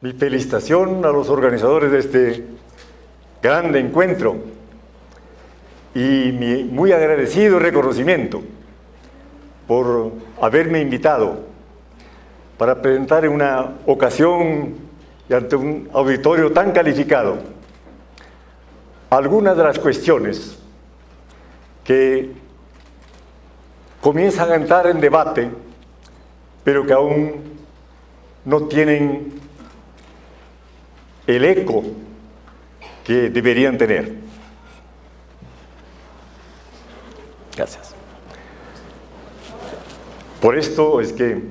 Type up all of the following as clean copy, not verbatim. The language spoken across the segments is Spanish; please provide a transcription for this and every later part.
Mi felicitación a los organizadores de este grande encuentro y mi muy agradecido reconocimiento por haberme invitado para presentar en una ocasión y ante un auditorio tan calificado algunas de las cuestiones que comienzan a entrar en debate, pero que aún no tienen el eco que deberían tener. Gracias. Por esto es que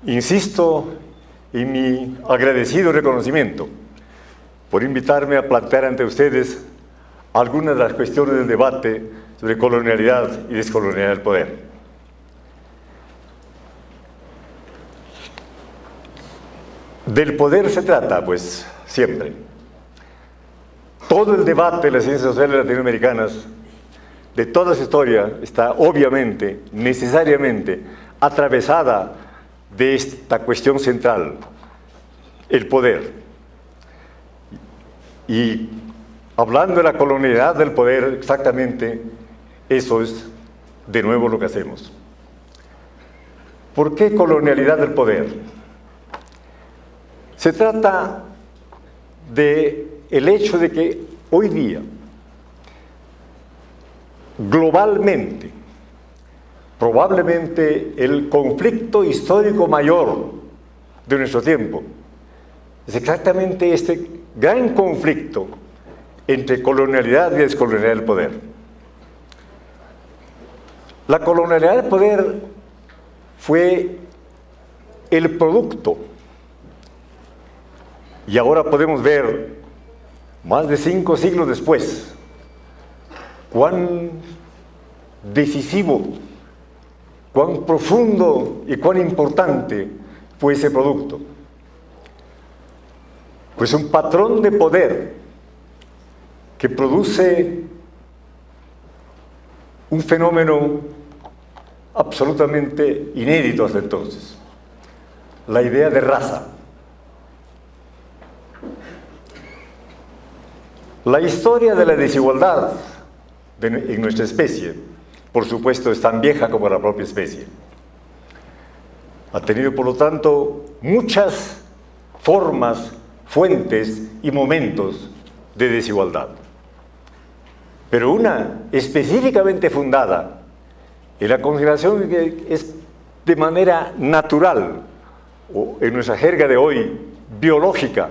insisto en mi agradecido reconocimiento por invitarme a plantear ante ustedes algunas de las cuestiones del debate sobre colonialidad y descolonialidad del poder. Del poder se trata, pues, siempre. Todo el debate de las ciencias sociales latinoamericanas, de toda su historia, está obviamente, necesariamente, atravesada de esta cuestión central, el poder. Y hablando de la colonialidad del poder, exactamente eso es de nuevo lo que hacemos. ¿Por qué colonialidad del poder? Se trata del hecho de que hoy día, globalmente, probablemente el conflicto histórico mayor de nuestro tiempo es exactamente este gran conflicto entre colonialidad y descolonialidad del poder. La colonialidad del poder fue el producto, y ahora podemos ver, más de 5 siglos después, cuán decisivo, cuán profundo y cuán importante fue ese producto. Pues un patrón de poder que produce un fenómeno absolutamente inédito hasta entonces, la idea de raza. La historia de la desigualdad en nuestra especie, por supuesto, es tan vieja como la propia especie. Ha tenido, por lo tanto, muchas formas, fuentes y momentos de desigualdad. Pero una específicamente fundada en la consideración de que es de manera natural, o en nuestra jerga de hoy, biológica,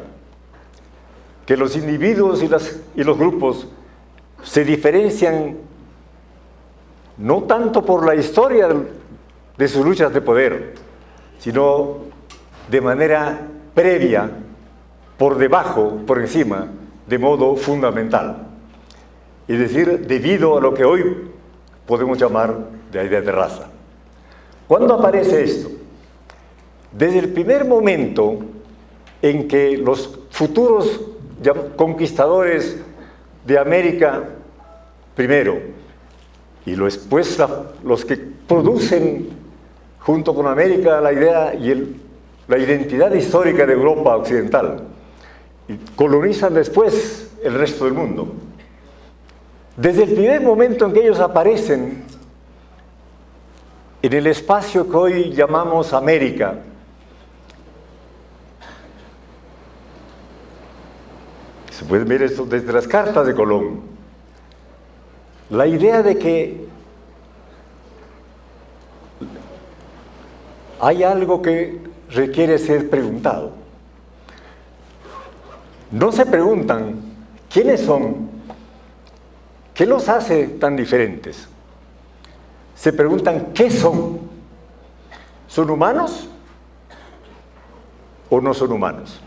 que los individuos y los grupos se diferencian no tanto por la historia de sus luchas de poder, sino de manera previa, por debajo, por encima, de modo fundamental. Es decir, debido a lo que hoy podemos llamar de la idea de raza. ¿Cuándo aparece esto? Desde el primer momento en que los futuros conquistadores de América primero, y después los que producen junto con América la idea y la identidad histórica de Europa occidental, y colonizan después el resto del mundo. Desde el primer momento en que ellos aparecen en el espacio que hoy llamamos América, se puede ver esto desde las cartas de Colón, la idea de que hay algo que requiere ser preguntado. No se preguntan quiénes son, qué los hace tan diferentes. Se preguntan qué son. ¿Son humanos o no son humanos?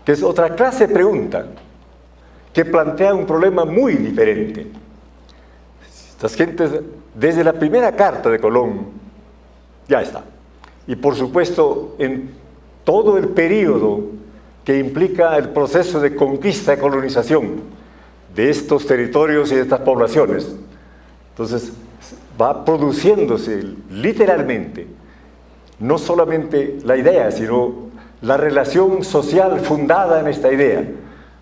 Que es otra clase de pregunta que plantea un problema muy diferente. Estas gentes, desde la primera carta de Colón, ya está. Y por supuesto, en todo el periodo que implica el proceso de conquista y colonización de estos territorios y de estas poblaciones. Entonces, va produciéndose literalmente, no solamente la idea, sino la relación social fundada en esta idea,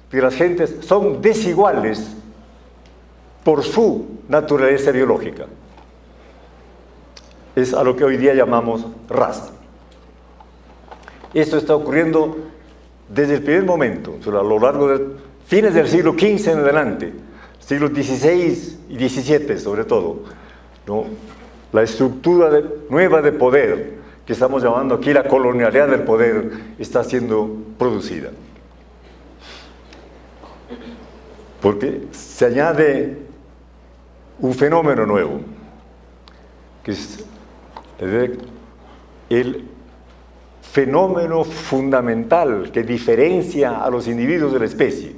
que las gentes son desiguales por su naturaleza biológica. Es a lo que hoy día llamamos raza. Esto está ocurriendo desde el primer momento, a lo largo de fines del siglo XV en adelante, siglos XVI y XVII sobre todo, ¿no? La estructura nueva de poder, que estamos llamando aquí la colonialidad del poder, está siendo producida. Porque se añade un fenómeno nuevo, que es el fenómeno fundamental que diferencia a los individuos de la especie.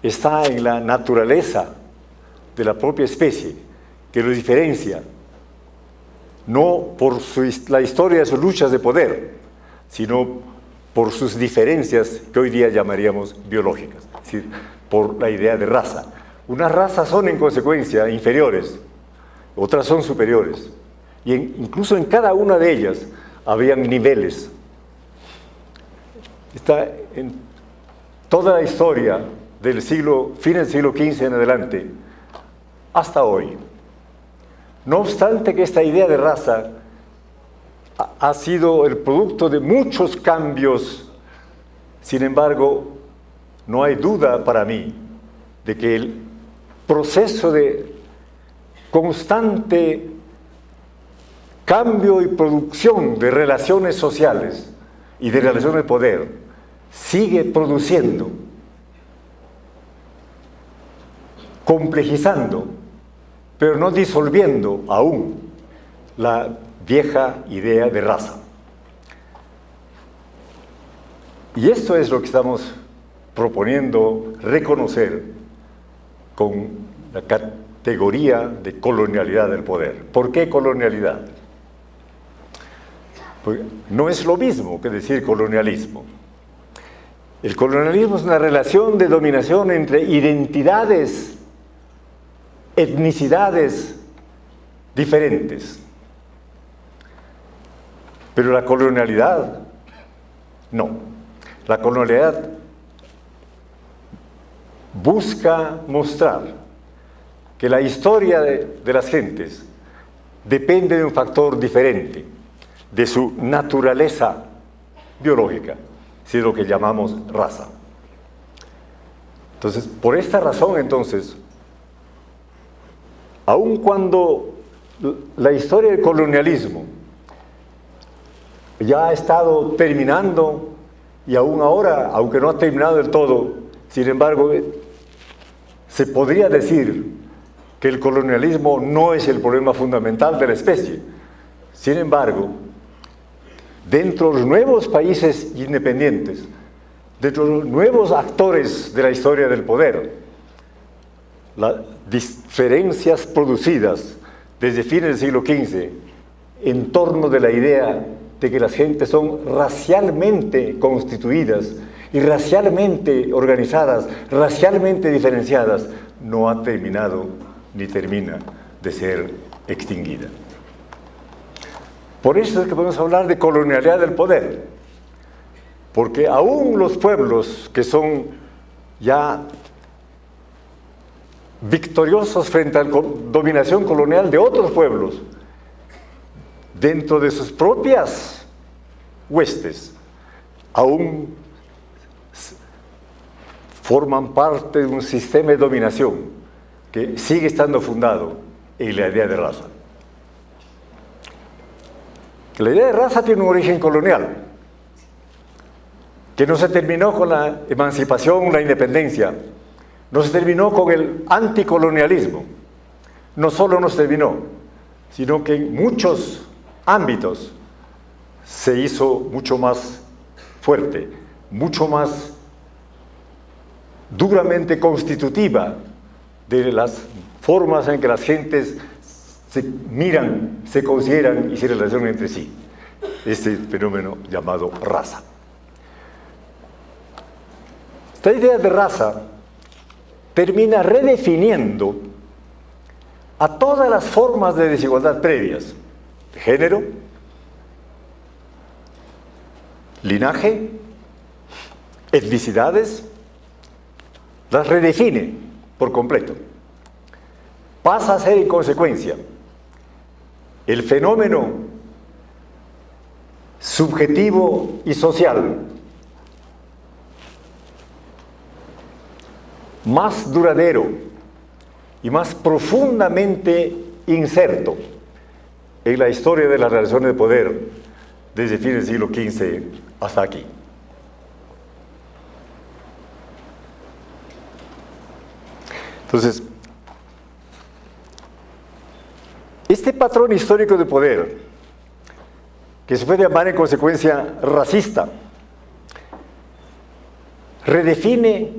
Está en la naturaleza de la propia especie, que los diferencia, no por la historia de sus luchas de poder, sino por sus diferencias que hoy día llamaríamos biológicas, es decir, por la idea de raza. Unas razas son en consecuencia inferiores, otras son superiores, y incluso en cada una de ellas habían niveles. Está en toda la historia del fin del siglo XV en adelante, hasta hoy. No obstante que esta idea de raza ha sido el producto de muchos cambios, sin embargo, no hay duda para mí de que el proceso de constante cambio y producción de relaciones sociales y de relaciones de poder sigue produciendo, complejizando, pero no disolviendo aún la vieja idea de raza. Y esto es lo que estamos proponiendo reconocer con la categoría de colonialidad del poder. ¿Por qué colonialidad? Pues no es lo mismo que decir colonialismo. El colonialismo es una relación de dominación entre identidades, etnicidades diferentes. Pero la colonialidad, no. La colonialidad busca mostrar que la historia de las gentes depende de un factor diferente, de su naturaleza biológica, si es lo que llamamos raza. Entonces, por esta razón, entonces, aun cuando la historia del colonialismo ya ha estado terminando, y aún ahora, aunque no ha terminado del todo, sin embargo, se podría decir que el colonialismo no es el problema fundamental de la especie. Sin embargo, dentro de los nuevos países independientes, dentro de los nuevos actores de la historia del poder, las diferencias producidas desde fines del siglo XV en torno de la idea de que las gentes son racialmente constituidas y racialmente organizadas, racialmente diferenciadas, no ha terminado ni termina de ser extinguida. Por eso es que podemos hablar de colonialidad del poder, porque aún los pueblos que son ya victoriosos frente a la dominación colonial de otros pueblos, dentro de sus propias huestes, aún forman parte de un sistema de dominación que sigue estando fundado en la idea de raza. La idea de raza tiene un origen colonial, que no se terminó con la emancipación, la independencia, no se terminó con el anticolonialismo, no solo no se terminó, sino que en muchos ámbitos se hizo mucho más fuerte, mucho más duramente constitutiva de las formas en que las gentes se miran, se consideran y se relacionan entre sí. Este fenómeno llamado raza. Esta idea de raza termina redefiniendo a todas las formas de desigualdad previas, de género, linaje, etnicidades, las redefine por completo. Pasa a ser, en consecuencia, el fenómeno subjetivo y social más duradero y más profundamente inserto en la historia de las relaciones de poder desde fines del siglo XV hasta aquí. Entonces, este patrón histórico de poder, que se puede llamar en consecuencia racista, redefine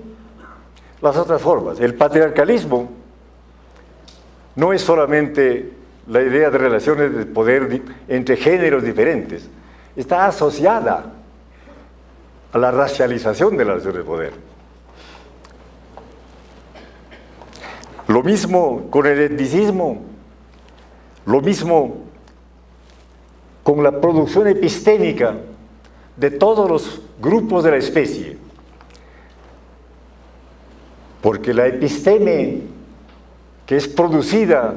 las otras formas. El patriarcalismo no es solamente la idea de relaciones de poder entre géneros diferentes, está asociada a la racialización de las relaciones de poder. Lo mismo con el etnicismo, lo mismo con la producción epistémica de todos los grupos de la especie. Porque la episteme que es producida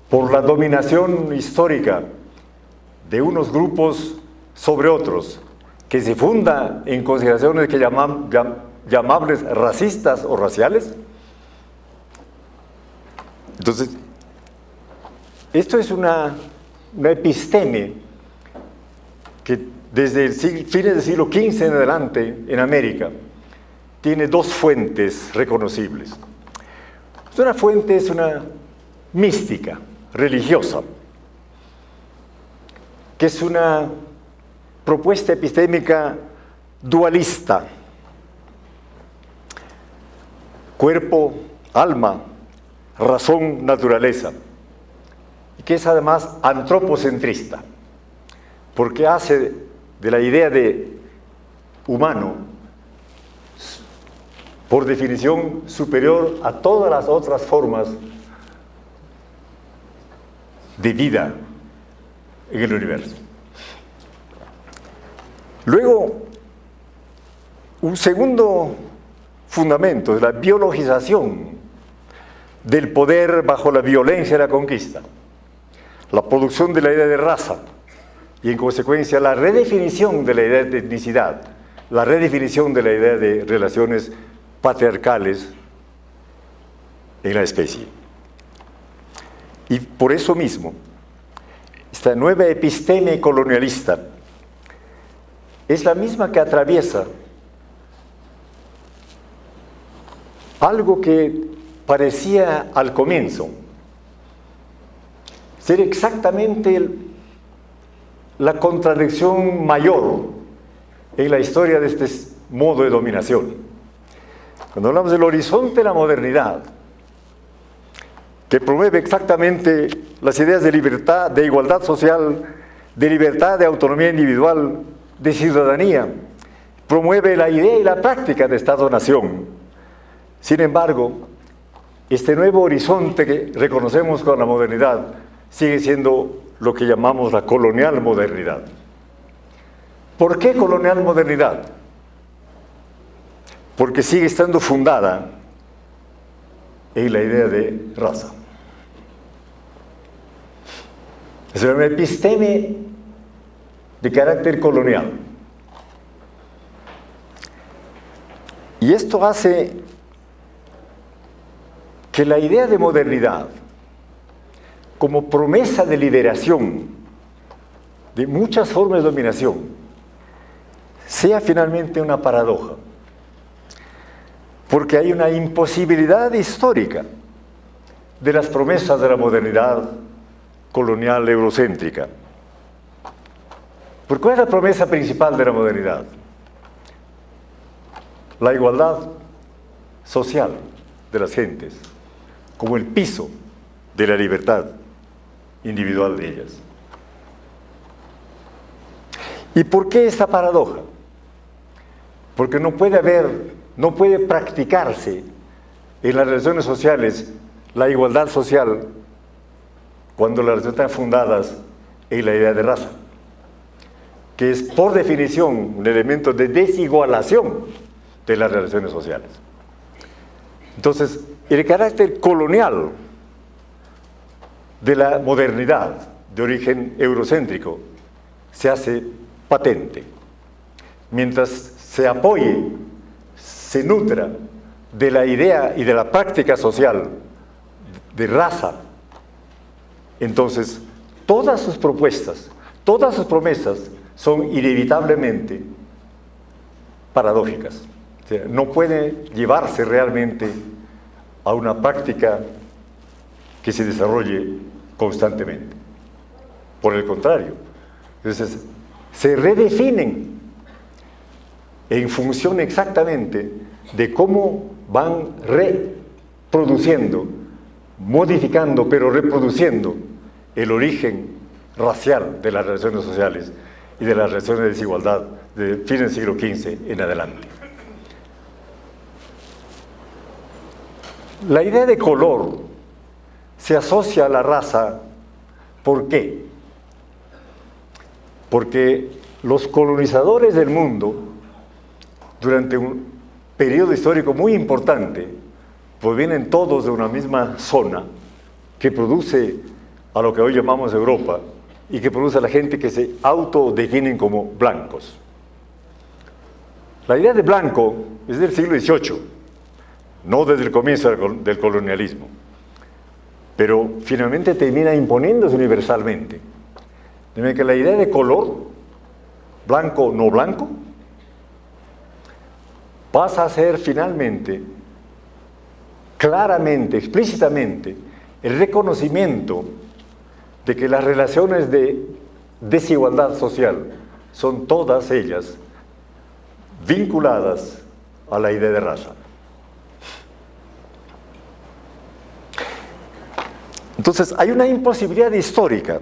por la dominación histórica de unos grupos sobre otros, que se funda en consideraciones que llamables racistas o raciales. Entonces, esto es una episteme que desde el fines del siglo XV en adelante en América tiene dos fuentes reconocibles. Una fuente es una mística, religiosa, que es una propuesta epistémica dualista, cuerpo, alma, razón, naturaleza, y que es además antropocentrista, porque hace de la idea de humano, por definición, superior a todas las otras formas de vida en el universo. Luego, un segundo fundamento es la biologización del poder bajo la violencia de la conquista, la producción de la idea de raza y, en consecuencia, la redefinición de la idea de etnicidad, la redefinición de la idea de relaciones patriarcales en la especie. Y por eso mismo, esta nueva episteme colonialista es la misma que atraviesa algo que parecía al comienzo ser exactamente la contradicción mayor en la historia de este modo de dominación. Cuando hablamos del horizonte de la modernidad, que promueve exactamente las ideas de libertad, de igualdad social, de libertad, de autonomía individual, de ciudadanía, promueve la idea y la práctica de Estado-nación. Sin embargo, este nuevo horizonte que reconocemos con la modernidad sigue siendo lo que llamamos la colonial modernidad. ¿Por qué colonial modernidad? Porque sigue estando fundada en la idea de raza. Es una episteme de carácter colonial. Y esto hace que la idea de modernidad, como promesa de liberación de muchas formas de dominación, sea finalmente una paradoja. Porque hay una imposibilidad histórica de las promesas de la modernidad colonial eurocéntrica. ¿Por cuál es la promesa principal de la modernidad? La igualdad social de las gentes, como el piso de la libertad individual de ellas. ¿Y por qué esta paradoja? Porque no puede practicarse en las relaciones sociales la igualdad social cuando las relaciones están fundadas en la idea de raza. que es por definición un elemento de desigualación de las relaciones sociales. Entonces, el carácter colonial de la modernidad de origen eurocéntrico se hace patente. Mientras se apoye, se nutra de la idea y de la práctica social de raza, entonces todas sus propuestas, todas sus promesas son inevitablemente paradójicas. O sea, no puede llevarse realmente a una práctica que se desarrolle constantemente. Por el contrario, entonces se redefinen en función exactamente de cómo van reproduciendo, modificando, pero reproduciendo el origen racial de las relaciones sociales y de las relaciones de desigualdad de fin del siglo XV en adelante. La idea de color se asocia a la raza. ¿Por qué? Porque los colonizadores del mundo, durante un periodo histórico muy importante, pues vienen todos de una misma zona que produce a lo que hoy llamamos Europa y que produce a la gente que se autodefinen como blancos. La idea de blanco es del siglo XVIII, no desde el comienzo del colonialismo, pero finalmente termina imponiéndose universalmente. De manera que la idea de color, blanco o no blanco, pasa a ser finalmente, claramente, explícitamente, el reconocimiento de que las relaciones de desigualdad social son todas ellas vinculadas a la idea de raza. Entonces, hay una imposibilidad histórica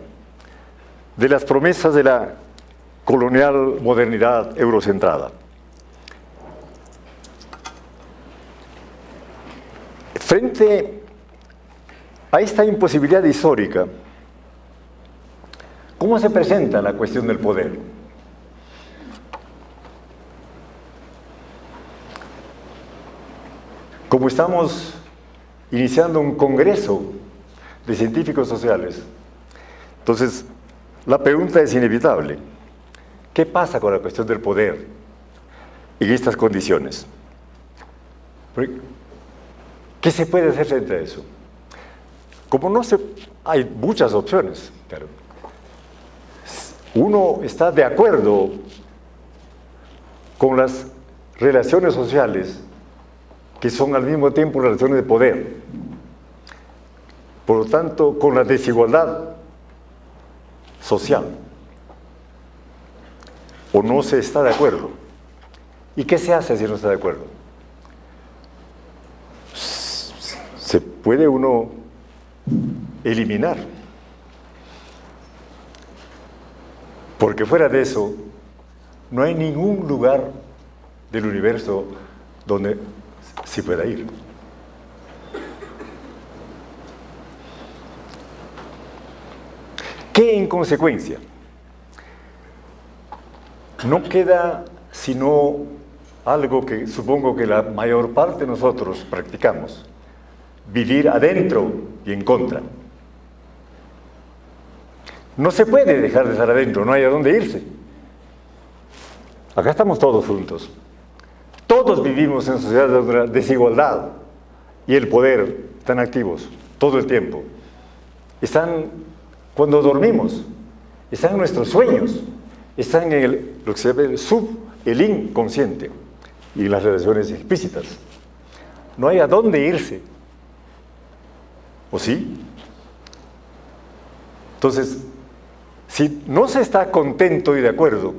de las promesas de la colonial modernidad eurocentrada. Frente a esta imposibilidad histórica, ¿cómo se presenta la cuestión del poder? Como estamos iniciando un congreso de científicos sociales, entonces la pregunta es inevitable. ¿Qué pasa con la cuestión del poder en estas condiciones? ¿Qué se puede hacer frente a eso? Hay muchas opciones, pero uno está de acuerdo con las relaciones sociales que son al mismo tiempo relaciones de poder. Por lo tanto, con la desigualdad social. ¿O no se está de acuerdo? ¿Y qué se hace si no está de acuerdo? Se puede uno eliminar. Porque fuera de eso, no hay ningún lugar del universo donde se pueda ir. ¿Qué en consecuencia? No queda sino algo que supongo que la mayor parte de nosotros practicamos: vivir adentro y en contra. No se puede dejar de estar adentro, no hay a dónde irse. Acá estamos todos juntos. Todos vivimos en sociedades donde la desigualdad y el poder están activos todo el tiempo. Están cuando dormimos, están en nuestros sueños, están en lo que se llama el inconsciente y las relaciones explícitas. No hay a dónde irse. ¿O sí? Entonces, si no se está contento y de acuerdo,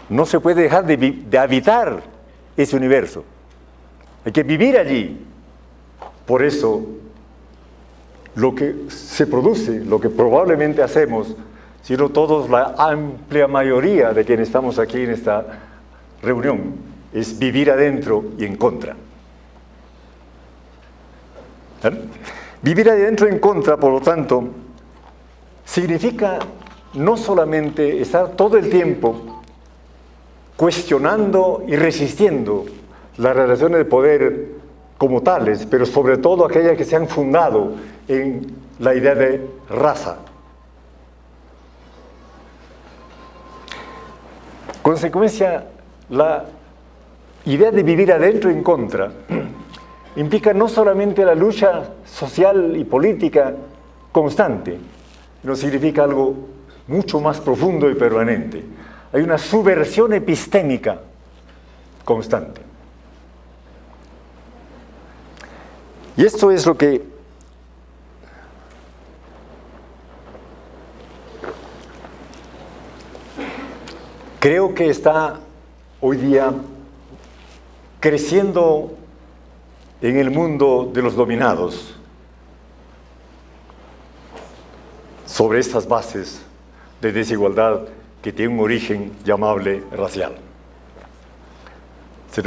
no se puede dejar de habitar ese universo. Hay que vivir allí. Por eso, lo que se produce, lo que probablemente hacemos, si no todos, la amplia mayoría de quienes estamos aquí en esta reunión, es vivir adentro y en contra. Vivir adentro y en contra, por lo tanto, significa no solamente estar todo el tiempo cuestionando y resistiendo las relaciones de poder como tales, pero sobre todo aquellas que se han fundado en la idea de raza. Consecuencia, la idea de vivir adentro y en contra implica no solamente la lucha social y política constante, sino significa algo mucho más profundo y permanente. Hay una subversión epistémica constante. Y esto es lo que creo que está hoy día creciendo en el mundo de los dominados sobre estas bases de desigualdad que tienen un origen llamable racial.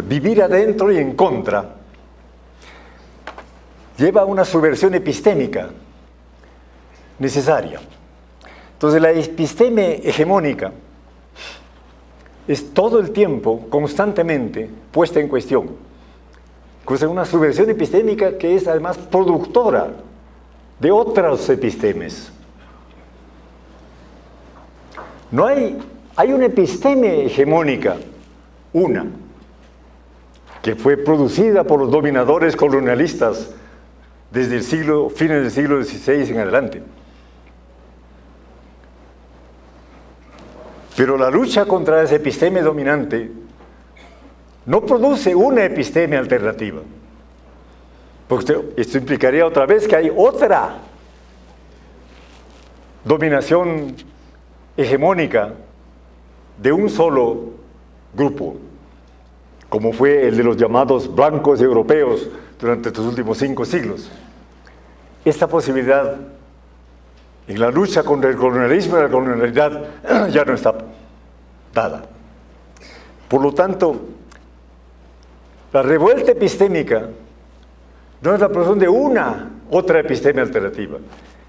Vivir adentro y en contra lleva a una subversión epistémica necesaria. Entonces la episteme hegemónica es todo el tiempo, constantemente, puesta en cuestión. Es una subversión epistémica que es además productora de otros epistemes. No hay una episteme hegemónica, una, que fue producida por los dominadores colonialistas desde el fines del siglo XVI en adelante. Pero la lucha contra ese episteme dominante no produce una episteme alternativa. Porque esto implicaría otra vez que hay otra dominación hegemónica de un solo grupo, como fue el de los llamados blancos europeos durante estos últimos 5 siglos. Esta posibilidad en la lucha contra el colonialismo y la colonialidad ya no está dada. Por lo tanto, la revuelta epistémica no es la producción de una otra episteme alternativa,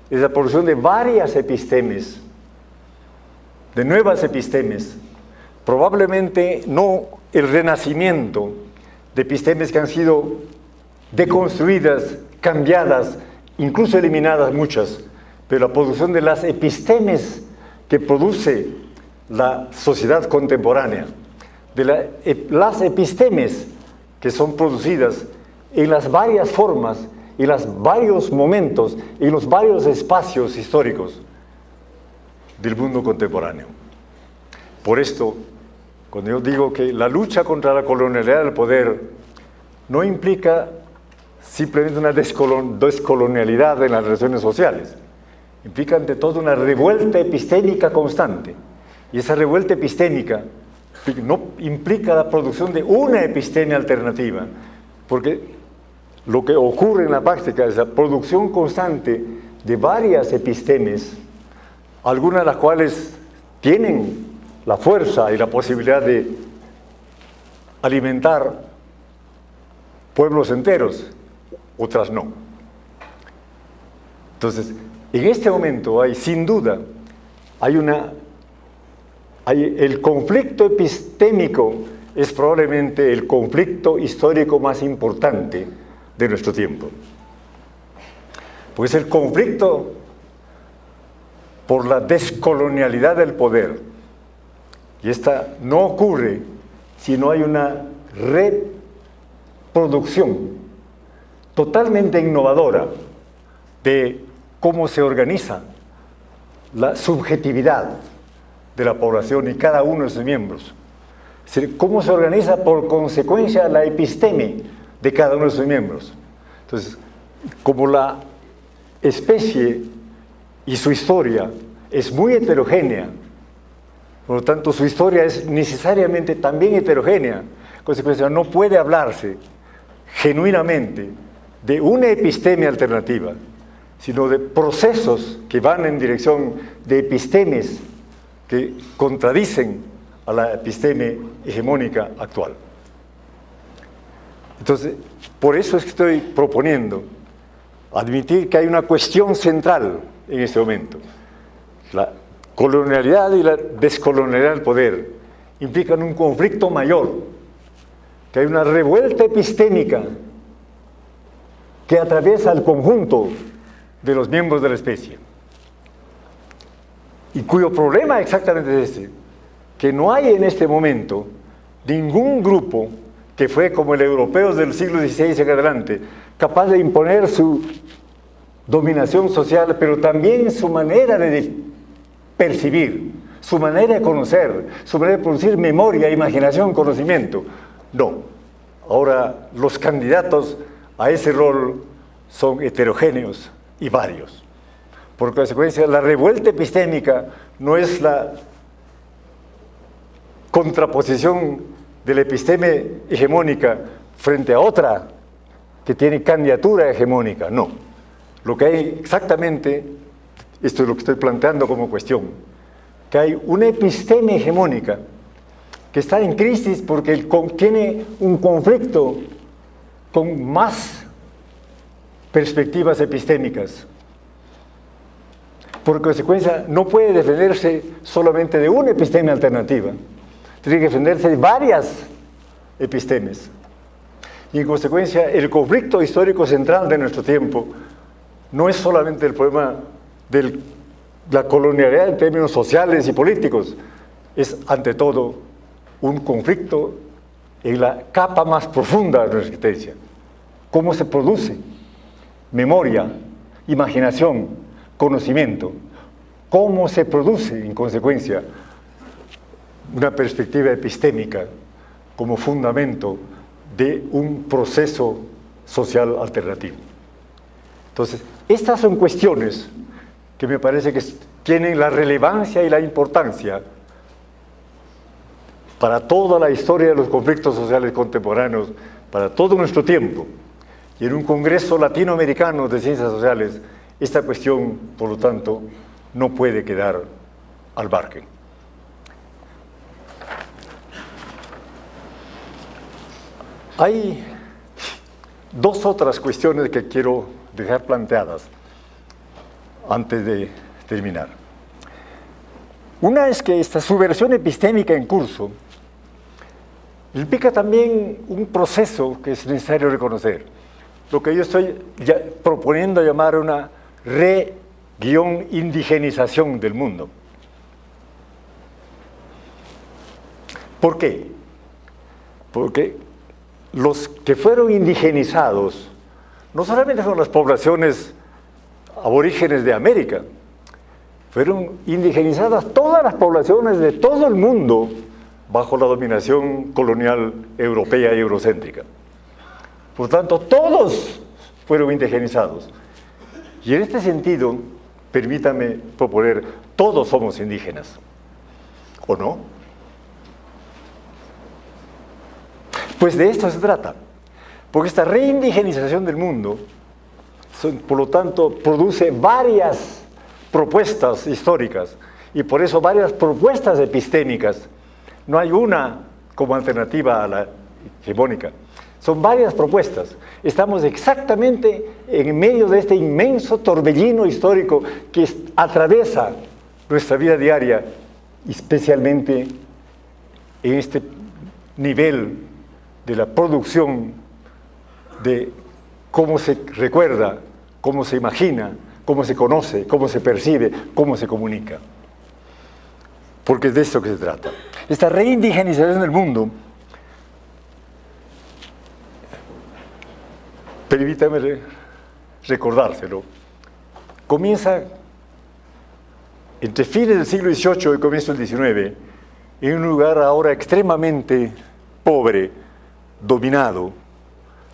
es la producción de varias epistemes, de nuevas epistemes, probablemente no el renacimiento de epistemes que han sido deconstruidas, cambiadas, incluso eliminadas muchas, pero la producción de las epistemes que produce la sociedad contemporánea, de las epistemes que son producidas en las varias formas, en los varios momentos, en los varios espacios históricos del mundo contemporáneo. Por esto, cuando yo digo que la lucha contra la colonialidad del poder no implica simplemente una descolonialidad en las relaciones sociales, implica ante todo una revuelta epistémica constante. Y esa revuelta epistémica no implica la producción de una episteme alternativa, porque lo que ocurre en la práctica es la producción constante de varias epistemes, algunas de las cuales tienen la fuerza y la posibilidad de alimentar pueblos enteros, otras no. Entonces, en este momento hay, sin duda, el conflicto epistémico es probablemente el conflicto histórico más importante de nuestro tiempo. Pues el conflicto por la descolonialidad del poder, y esta no ocurre si no hay una reproducción totalmente innovadora de cómo se organiza la subjetividad de la población y cada uno de sus miembros. Es decir, cómo se organiza por consecuencia la episteme de cada uno de sus miembros. Entonces, como la especie y su historia es muy heterogénea, por lo tanto su historia es necesariamente también heterogénea, en consecuencia no puede hablarse genuinamente de una episteme alternativa, sino de procesos que van en dirección de epistemes que contradicen a la episteme hegemónica actual. Entonces, por eso es que estoy proponiendo admitir que hay una cuestión central en este momento, colonialidad y la descolonialidad del poder implican un conflicto mayor, que hay una revuelta epistémica que atraviesa el conjunto de los miembros de la especie, y cuyo problema exactamente es este, que no hay en este momento ningún grupo que fue como el europeo del siglo XVI en adelante, capaz de imponer su dominación social, pero también su manera de percibir, su manera de conocer, su manera de producir memoria, imaginación, conocimiento. No. Ahora los candidatos a ese rol son heterogéneos y varios. Por consecuencia, la revuelta epistémica no es la contraposición de la episteme hegemónica frente a otra que tiene candidatura hegemónica, no. Lo que hay exactamente, esto es lo que estoy planteando como cuestión, que hay una episteme hegemónica que está en crisis porque tiene un conflicto con más perspectivas epistémicas. Por consecuencia, no puede defenderse solamente de una episteme alternativa, tiene que defenderse de varias epistemes. Y en consecuencia, el conflicto histórico central de nuestro tiempo no es solamente el problema de la colonialidad en términos sociales y políticos, es ante todo un conflicto en la capa más profunda de nuestra existencia. ¿Cómo se produce memoria, imaginación, conocimiento? ¿Cómo se produce, en consecuencia, una perspectiva epistémica como fundamento de un proceso social alternativo? Entonces, estas son cuestiones que me parece que tienen la relevancia y la importancia para toda la historia de los conflictos sociales contemporáneos, para todo nuestro tiempo. Y en un Congreso Latinoamericano de Ciencias Sociales, esta cuestión, por lo tanto, no puede quedar al margen. Hay dos otras cuestiones que quiero dejar planteadas antes de terminar. Una es que esta subversión epistémica en curso implica también un proceso que es necesario reconocer, lo que yo estoy proponiendo llamar una re-indigenización del mundo. ¿Por qué? Porque los que fueron indigenizados no solamente son las poblaciones aborígenes de América, fueron indigenizadas todas las poblaciones de todo el mundo bajo la dominación colonial europea y eurocéntrica. Por tanto, todos fueron indigenizados. Y en este sentido, permítame proponer, todos somos indígenas, ¿o no? Pues de esto se trata, porque esta reindigenización del mundo, por lo tanto, produce varias propuestas históricas y por eso varias propuestas epistémicas. No hay una como alternativa a la hegemónica. Son varias propuestas. Estamos exactamente en medio de este inmenso torbellino histórico que atraviesa nuestra vida diaria, especialmente en este nivel de la producción de cómo se recuerda, cómo se imagina, cómo se conoce, cómo se percibe, cómo se comunica. Porque es de esto que se trata. Esta reindigenización del mundo, permítame recordárselo, comienza entre fines del siglo XVIII y comienzo del XIX, en un lugar ahora extremadamente pobre, dominado,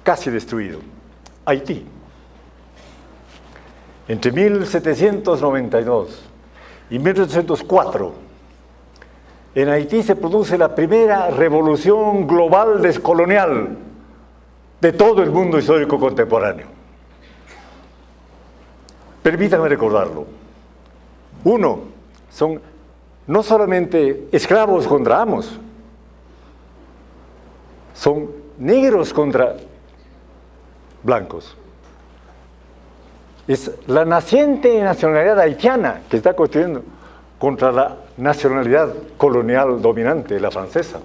casi destruido, Haití. Entre 1792 y 1804, en Haití se produce la primera revolución global descolonial de todo el mundo histórico contemporáneo. Permítanme recordarlo. Uno, son no solamente esclavos contra amos, son negros contra blancos. Es la naciente nacionalidad haitiana que está construyendo contra la nacionalidad colonial dominante, la francesa.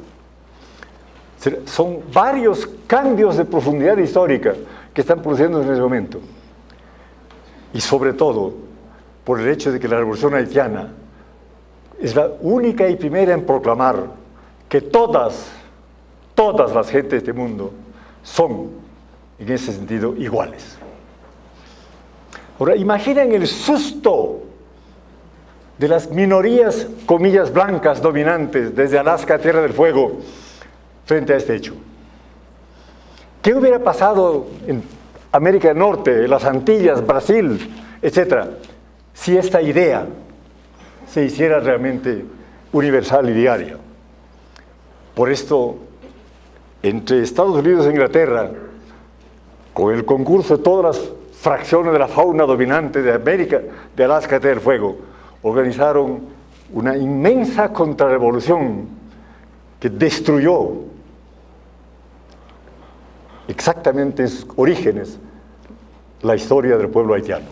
Son varios cambios de profundidad histórica que están produciendo en ese momento. Y sobre todo, por el hecho de que la revolución haitiana es la única y primera en proclamar que todas las gentes de este mundo son, en ese sentido, iguales. Ahora, imaginen el susto de las minorías, comillas, blancas dominantes, desde Alaska a Tierra del Fuego, frente a este hecho. ¿Qué hubiera pasado en América del Norte, en las Antillas, Brasil, etcétera, si esta idea se hiciera realmente universal y diaria? Por esto, entre Estados Unidos e Inglaterra, con el concurso de todas las fracciones de la fauna dominante de América, de Alaska a Tierra del Fuego, organizaron una inmensa contrarrevolución que destruyó exactamente en sus orígenes la historia del pueblo haitiano.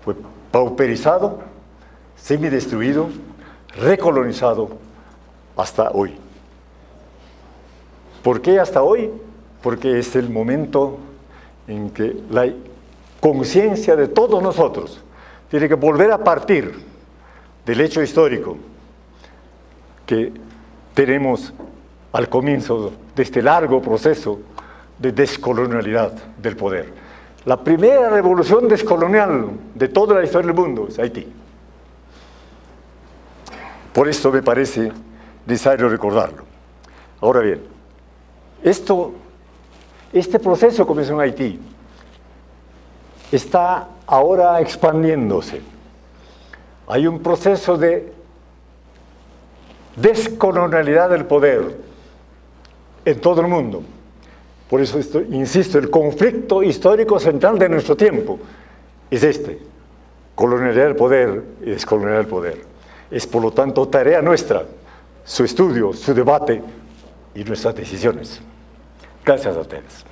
Fue pauperizado, semidestruido, recolonizado hasta hoy. ¿Por qué hasta hoy? Porque es el momento en que la conciencia de todos nosotros tiene que volver a partir del hecho histórico que tenemos al comienzo de este largo proceso de descolonialidad del poder. La primera revolución descolonial de toda la historia del mundo es Haití. Por esto me parece necesario recordarlo. Ahora bien, este proceso comenzó en Haití, está ahora expandiéndose. Hay un proceso de descolonialidad del poder en todo el mundo. Por eso, insisto, el conflicto histórico central de nuestro tiempo es este: colonialidad del poder y descolonialidad del poder. Es, por lo tanto, tarea nuestra su estudio, su debate y nuestras decisiones. Gracias a ustedes.